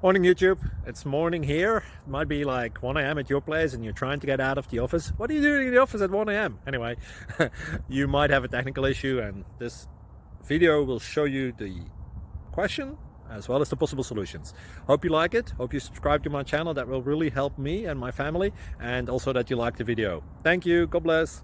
Morning YouTube, it's morning here. It might be like 1 a.m. at your place and you're trying to get out of the office. What are you doing in the office at 1 a.m.? Anyway, you might have a technical issue and this video will show you the question as well as the possible solutions. Hope you like it, hope you subscribe to my channel. That will really help me and my family, and also that you like the video. Thank you, God bless.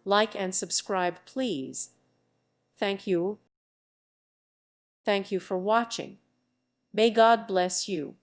Like and subscribe, please. Thank you. Thank you for watching. May God bless you.